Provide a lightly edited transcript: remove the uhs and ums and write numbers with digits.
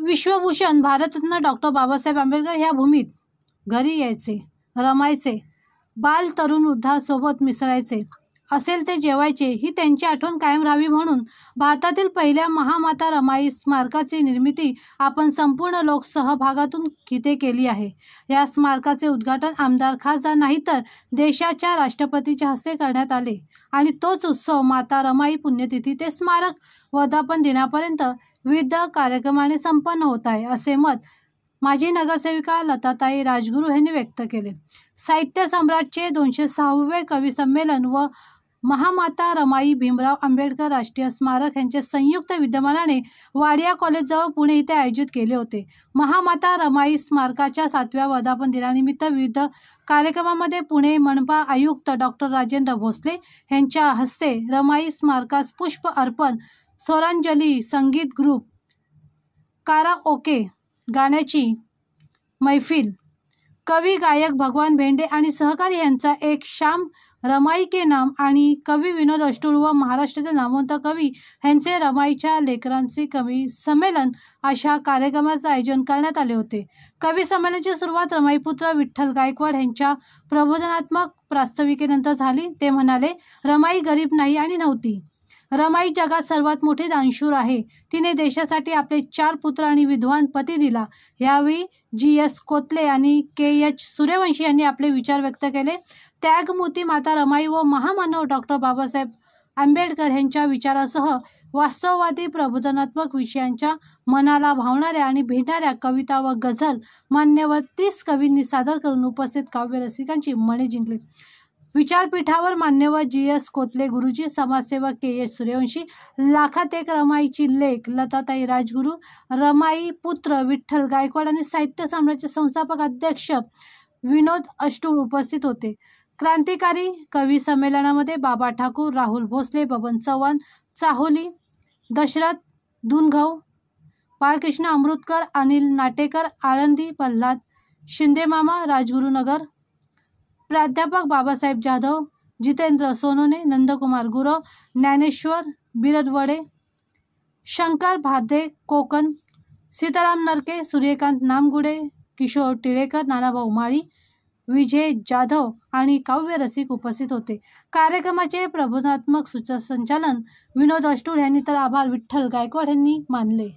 Vishwabhushan Bharat Ratna doctor Babasaheb Ambedkar ह्या भूमीत घरी यायचे, रमायचे, बाल तरुण वृद्धासोबत मिसळायचे, असेल ते जेवायचे. ही त्यांची आठवण कायम राहावी म्हणून भारतातील पहिल्या महामाता रमाई स्मारकाची निर्मिती आपण संपूर्ण लोकसहभागातून तिथे केली आहे. या स्मारकाचे उद्घाटन आमदार, खासदार नाही तर देशाच्या राष्ट्रपतीच्या हस्ते करण्यात आले आणि तोच उत्सव माता रमाई पुण्यतिथी ते स्मारक वर्धापन दिनापर्यंत विविध कार्यक्रमाने संपन्न होत आहे, असे मत माजी नगरसेविका लताताई राजगुरू यांनी व्यक्त केले. साहित्य सम्राटचे 206वे कवी संमेलन व महामाता रमाई भीमराव आंबेडकर राष्ट्रीय स्मारक यांचे संयुक्त विद्यमानाने वाडिया कॉलेजजवळ पुणे येथे आयोजित केले होते. महामाता रमाई स्मारकाच्या 7व्या वर्धापन दिनानिमित्त विविध कार्यक्रमामध्ये पुणे मनपा आयुक्त डॉक्टर राजेंद्र भोसले यांच्या हस्ते रमाई स्मारकास पुष्प अर्पण, स्वरांजली, संगीत ग्रुप, काराओके गाण्याची मैफिल, कवी गायक भगवान भेंडे आणि सहकारी यांचा एक शाम रमाई के नाम आणि कवी विनोद अष्टुळ व महाराष्ट्राचे नामवंत कवी यांचे रमाईच्या लेकरांचे कवी संमेलन अशा कार्यक्रमाचे आयोजन करण्यात आले होते. कवी संमेलनाची सुरुवात रमाईपुत्र विठ्ठल गायकवाड यांच्या प्रबोधनात्मक प्रास्ताविकेनंतर झाली. ते म्हणाले, रमाई गरीब नाही आणि नव्हती. रमाई जगात सर्वात मोठी दानशूर आहे. तिने देशासाठी आपले 4 पुत्र आणि विद्वान पती दिला. यावेळी GS कोतले आणि KH सूर्यवंशी यांनी आपले विचार व्यक्त केले. त्यागमूर्ती माता रमाई व महामानव डॉक्टर बाबासाहेब आंबेडकर यांच्या विचारासह वास्तववादी प्रबोधनात्मक विषयांच्या मनाला भावणाऱ्या आणि भिडणाऱ्या कविता व गझल मान्यवर 30 कवींनी सादर करून उपस्थित काव्यरसिकांची मने जिंकली. विचारपीठावर मान्यवर GS कोतले गुरुजी, समाजसेवक KH सूर्यवंशी, लाखात एक रमाईची लेक लताताई राजगुरू, रमाई पुत्र विठ्ठल गायकवाड आणि साहित्य सम्राटचे संस्थापक अध्यक्ष विनोद अष्टुळ उपस्थित होते. क्रांतिकारी कवी संमेलनामध्ये बाबा ठाकूर, राहुल भोसले, बबन चव्हाण, चाहोली, दशरथ धुनघव, बाळकृष्ण अमृतकर, अनिल नाटेकर, आळंदी, प्रल्हाद शिंदेमामा, राजगुरुनगर, प्राध्यापक बाबासाहेब जाधव, जितेंद्र सोनोने, नंदकुमार गुरव, ज्ञानेश्वर बिरदवडे, शंकर भादे कोकण, सीताराम नरके, सूर्यकांत नामगुडे, किशोर टिळेकर, नानाभाऊ माळी, विजय जाधव आणि काव्यरसिक उपस्थित होते. कार्यक्रमाचे प्रबोधनात्मक सूत्रसंचालन विनोद अष्टुळ यांनी तर आभार विठ्ठल गायकवाड यांनी मानले.